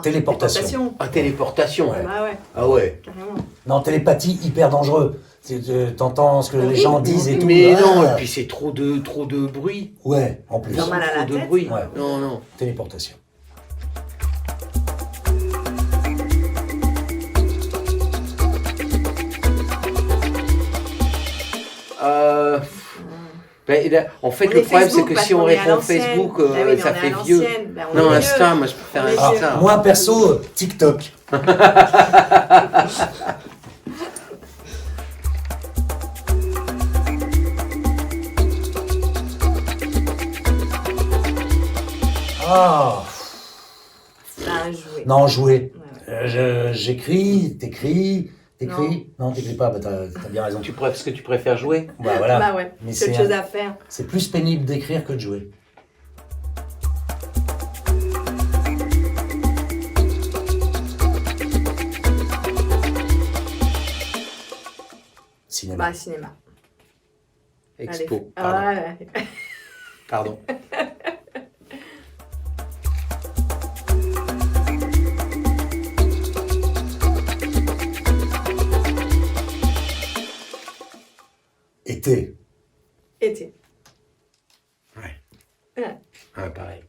Téléportation. Ah, téléportation, ouais. Bah ouais, Ah ouais. carrément. Non, télépathie, hyper dangereux. T'entends ce que les gens disent et tout. Mais Ah. non, et puis c'est trop de bruit. Ouais, en plus. Normal à la Trop de tête. bruit. Ouais. Non, non. Téléportation. En fait, On le est problème, c'est Facebook que parce si on qu'on est à répond l'ancienne. Facebook, Bah oui, mais ça on est à fait vieux. l'ancienne. Bah, on Non, est Insta, vieux. moi, je préfère On est Insta. vieux. Moi, perso, TikTok. Ah. Bah, jouer. Non, jouer. Ouais. J'écris, t'écris. Non, t'écris pas, bah t'as bien raison. Est-ce que tu préfères jouer? Bah voilà. Bah ouais, Mais c'est autre chose à faire. c'est plus pénible d'écrire que de jouer. Cinéma. Bah, cinéma. Expo. Allez. Pardon. Ouais. Pardon. Été. Été. Ouais. Ouais. Ouais, pareil.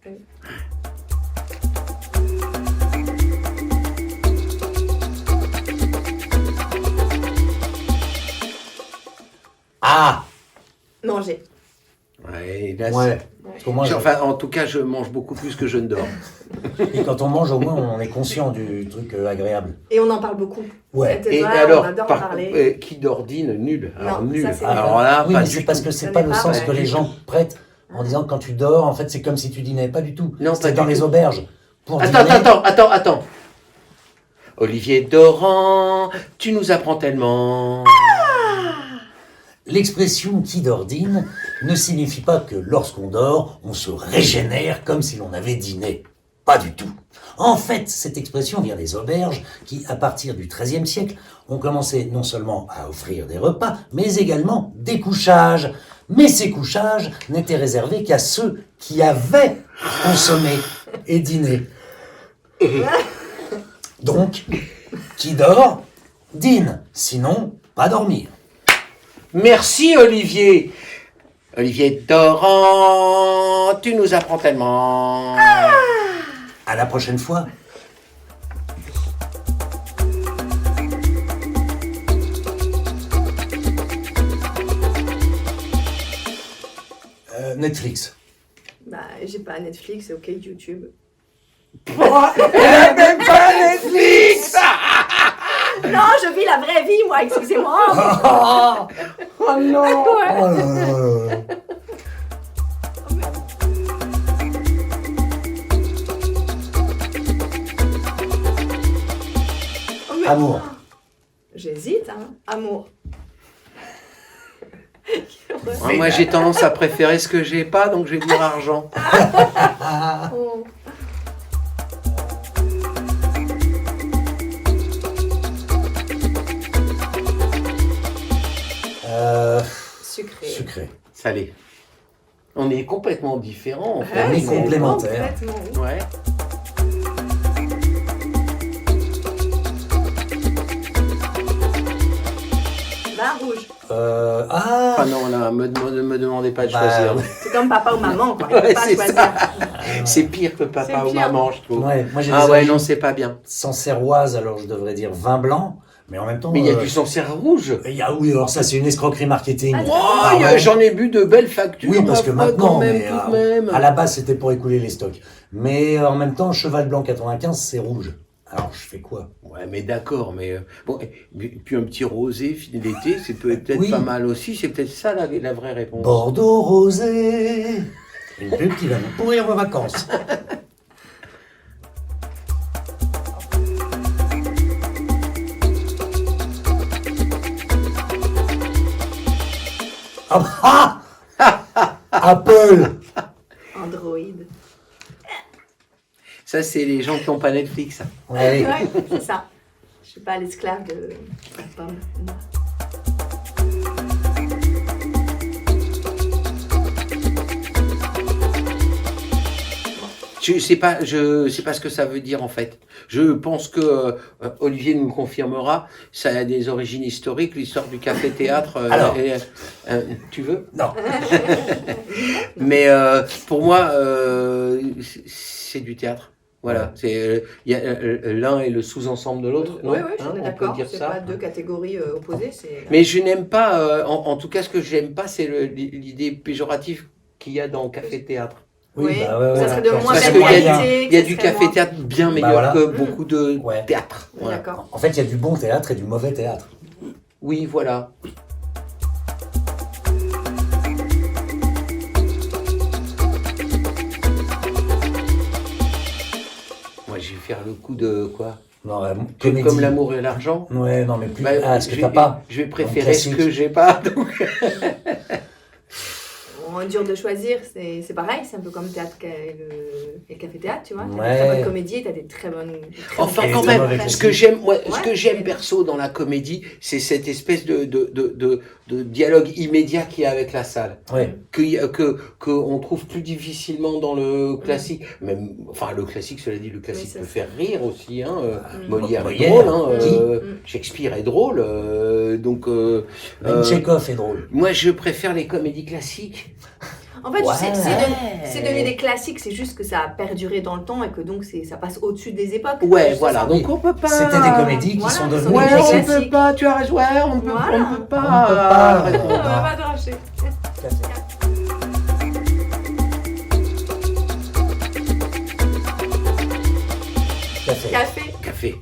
Ah. Manger. Ouais, là, Ouais. Parce que moi, Enfin, en tout cas, je mange beaucoup plus que je ne dors. et quand on mange, au moins, on est conscient du truc agréable. Et on en parle beaucoup. Ouais. Et Et toi, alors, on adore en par parler. contre, qui d'ordine, nul. Alors, Non, nul. ça, c'est Alors là, Oui, pas mais du c'est tout. parce que c'est Ça pas n'est le pas sens vrai. que les gens prêtent en disant que quand tu dors, en fait, c'est comme si tu dînais. Pas du tout. Non, c'est pas dans du les tout. auberges. Pour Attends, dîner. attends. Olivier Doran, tu nous apprends tellement. L'expression qui dordine ne signifie pas que lorsqu'on dort, on se régénère comme si l'on avait dîné. Pas du tout. En fait, cette expression vient des auberges qui, à partir du XIIIe siècle, ont commencé non seulement à offrir des repas, mais également des couchages. Mais ces couchages n'étaient réservés qu'à ceux qui avaient consommé et dîné. Donc, qui dort, dîne. Sinon, pas dormir. Merci Olivier. Olivier Doran, tu nous apprends tellement. À la prochaine fois. Netflix. Bah, j'ai pas Netflix, c'est ok, YouTube. Elle a même pas Netflix. Non, je vis la vraie vie, moi, excusez-moi. Oh non. Ouais. Oh là là là là. Oh, mais- Amour. J'hésite, hein. Amour. Moi j'ai tendance à préférer ce que j'ai pas, donc je vais dire argent. Oh. Sucré. Sucré. Salé. On est complètement différents en fait. Ouais, c'est complémentaire. complètement, oui. Ouais. Bah, rouge. Ah non, là, me demandez pas de Bah, choisir. C'est comme papa ou maman, quoi. Il peut Ouais, pas c'est choisir. C'est pire que papa C'est ou pire. maman, je trouve. Ouais, moi j'ai Ah des ouais, origines non, c'est pas bien. sancerroises, alors je devrais dire vin blanc, mais en même temps. Mais il y a du Sancerre rouge. Oui, alors ça c'est une escroquerie marketing. Ah, Oh, Pardon. j'en ai bu de belles factures. Oui, parce que ma foi, maintenant, quand même, mais, tout de même. à la base c'était pour écouler les stocks. Mais en même temps, cheval blanc 95, c'est rouge. Alors je fais quoi? Ouais, mais d'accord, mais bon, et puis un petit rosé l'été, c'est peut-être Oui. pas mal aussi. C'est peut-être ça la vraie réponse. Bordeaux rosé. Une pub qui va vous pourrir vos vacances. Ah, ah Apple. Android. Ça, c'est les gens qui n'ont pas Netflix. Ouais. Ouais, c'est ça. Je suis pas l'esclave de la pomme. Non. Je sais pas ce que ça veut dire en fait. Je pense que Olivier nous le confirmera. Ça a des origines historiques, l'histoire du café-théâtre. Alors. Tu veux? Non. Mais pour moi, c'est du théâtre. Voilà, c'est l'un est le sous-ensemble de l'autre. Oui, non oui, je Hein, suis on d'accord. peut dire C'est ça. pas deux catégories opposées. Mais je n'aime pas, en tout cas, ce que j'aime pas, c'est l'idée péjorative qu'il y a dans café-théâtre. Oui, ouais, ça ouais. serait de moins Parce belle qu'il y a qualité. Il y a du café-théâtre bien meilleur voilà. que beaucoup de Ouais. théâtre. Voilà. D'accord. En fait, il y a du bon théâtre et du mauvais théâtre. Oui, voilà. Moi, je vais faire le coup de quoi? Non, Comme l'amour et l'argent. Ouais, non, mais plus. Bah, Ah, ce que je t'as vais- pas. Je vais Donc, préférer ce classique. que j'ai pas. Donc. Bon, dur de choisir, c'est pareil, c'est un peu comme théâtre et le café-théâtre, tu vois. T'as Ouais. des très bonnes comédies, t'as des très bonnes. Enfin, Et quand les même, mauvais ce que j'aime, moi, ce Ouais. que j'aime perso dans la comédie, c'est cette espèce de dialogue immédiat qu'il y a avec la salle. Ouais. Qu'on trouve plus difficilement dans le classique. Même, enfin, le classique, cela dit, le classique Oui, ça, peut c'est- faire rire aussi. Hein. Mm. Molière est Molière, drôle. Hein, qui Shakespeare est drôle. Donc, Même Tchekhov est drôle. moi, je préfère les comédies classiques. En fait, Ouais. c'est devenu des classiques, c'est juste que ça a perduré dans le temps et que donc ça passe au-dessus des époques. Ouais, Juste voilà. ça. Donc, on peut pas. C'était des comédies qui Voilà, sont qui devenues sont Ouais, des classiques. on peut classiques. pas. Tu as raison. Ouais, on peut, Voilà. on peut pas. On peut pas. On répondre. va pas trancher. Café. Café. Café.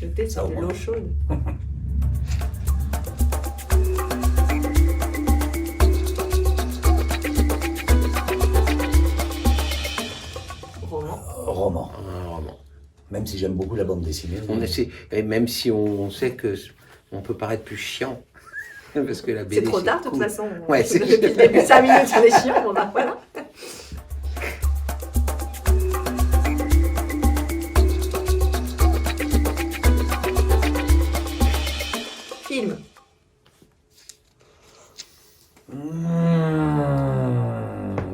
Le thé, c'est Ça, au de moins. l'eau chaude. Roman. Roman. Un roman. Même si j'aime beaucoup la bande dessinée. On essaie, et même si on sait que on peut paraître plus chiant, parce que la BD C'est trop tard, de toute cool. façon. Ouais, c'est- Depuis le début, 5 minutes sur les chiens, bon bah voilà. Film.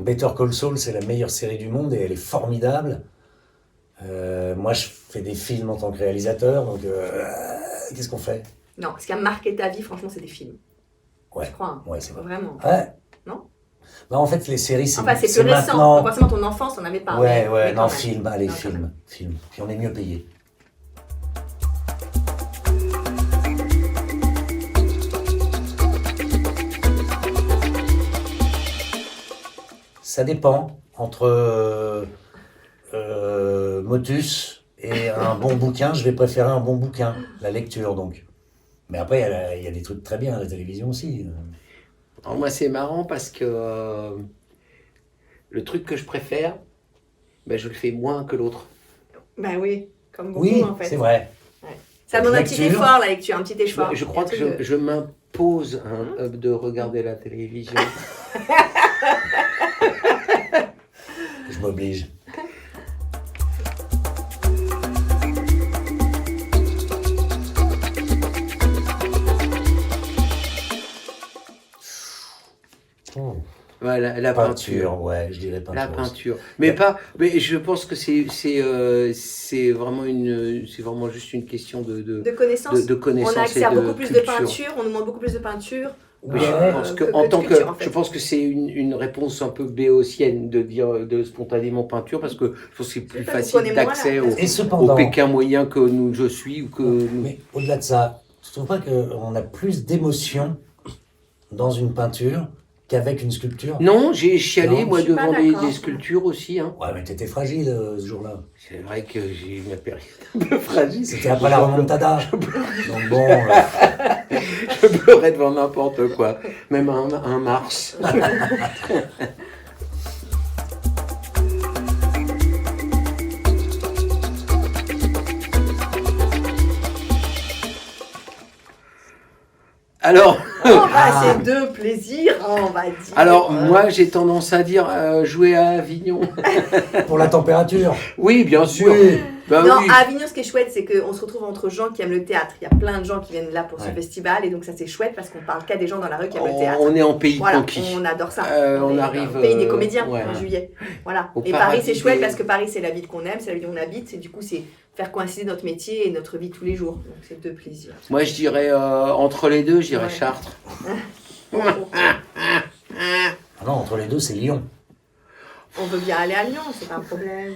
Better Call Saul, c'est la meilleure série du monde et elle est formidable. Moi, je fais des films en tant que réalisateur, donc qu'est-ce qu'on fait? Non, ce qui a marqué ta vie, franchement, c'est des films. Ouais, Je crois. Hein. ouais, c'est vrai. Vraiment. Ouais. Non? Bah, en fait, les séries, c'est Enfin, c'est plus récent. maintenant. Pas forcément ton enfance, on avait pas. Ouais, mais non, quand même. film, allez, Non, quand film, même. film. Puis on est mieux payé. Ça dépend entre Motus et un bon bouquin. Je vais préférer un bon bouquin, la lecture donc. Mais après, il y a des trucs très bien à la télévision aussi. Alors moi, c'est marrant parce que le truc que je préfère, ben, je le fais moins que l'autre. Bah oui, comme beaucoup Oui, en fait. c'est vrai. Ça demande un petit Lecture. effort, la lecture, un petit effort. Je crois Un que truc de- je m'impose de regarder la télévision. Je m'oblige. Oh. Voilà, la peinture. Ouais, je dirais peinture. La aussi. peinture. Mais pas. Mais je pense que c'est vraiment juste une question De connaissances. de connaissance On a accès et à de beaucoup plus de culture. peinture, on nous demande beaucoup plus de peinture. Oui, Ouais. je pense que, que en de tant que, culture, en fait. je pense que c'est une réponse un peu béotienne de dire de spontanément peinture parce que je pense que c'est plus Peut-être qu'on facile connaît moins d'accès la- au, Et au cependant, Pékin moyen que je suis ou que nous. mais au-delà de ça, tu trouves pas qu'on a plus d'émotion dans une peinture qu'avec une sculpture? Non, j'ai chialé Non, moi je suis pas devant des d'accord. sculptures aussi. Hein. Ouais, mais t'étais fragile ce jour-là. C'est vrai que j'ai eu ma période un peu fragile. C'était après la remontada. Donc bon, Je pleurais devant n'importe quoi, même un Mars. Alors, C'est deux plaisirs, on va dire. alors moi j'ai tendance à dire jouer à Avignon. pour la température. Oui, bien sûr. Oui. Bah non, oui. à Avignon, ce qui est chouette, c'est qu'on se retrouve entre gens qui aiment le théâtre. Il y a plein de gens qui viennent là pour ce Ouais. festival, et donc ça c'est chouette parce qu'on parle qu'à des gens dans la rue qui aiment le théâtre. On est en pays Voilà, conquis. on adore ça. On est arrive, dans le pays des comédiens ouais. en juillet. Voilà. Au Et Paris, paradis c'est chouette des- parce que Paris, c'est la ville qu'on aime, c'est la ville où on habite. C'est du coup, c'est faire coïncider notre métier et notre vie tous les jours. Donc c'est deux plaisirs. Moi, je dirais entre les deux, je dirais Ouais. Chartres. Ah non, entre les deux, c'est Lyon. On veut bien aller à Lyon, c'est pas un problème.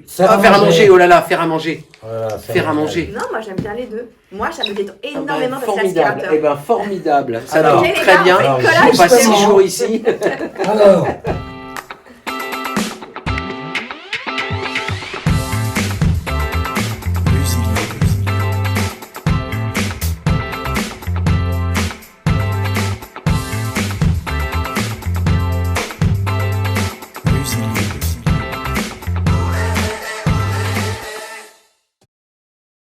Faire Faire à manger, oh là là, faire à manger. Voilà, Faire à manger. Non, moi j'aime bien les deux. Moi, ça me détend Ah ben, énormément parce que formidable. l'aspirateur. Eh ben, formidable. Ça Alors, va Ok, les très gars, bien. on fait le On collage, passe c'est 6 bon. jours ici. Alors,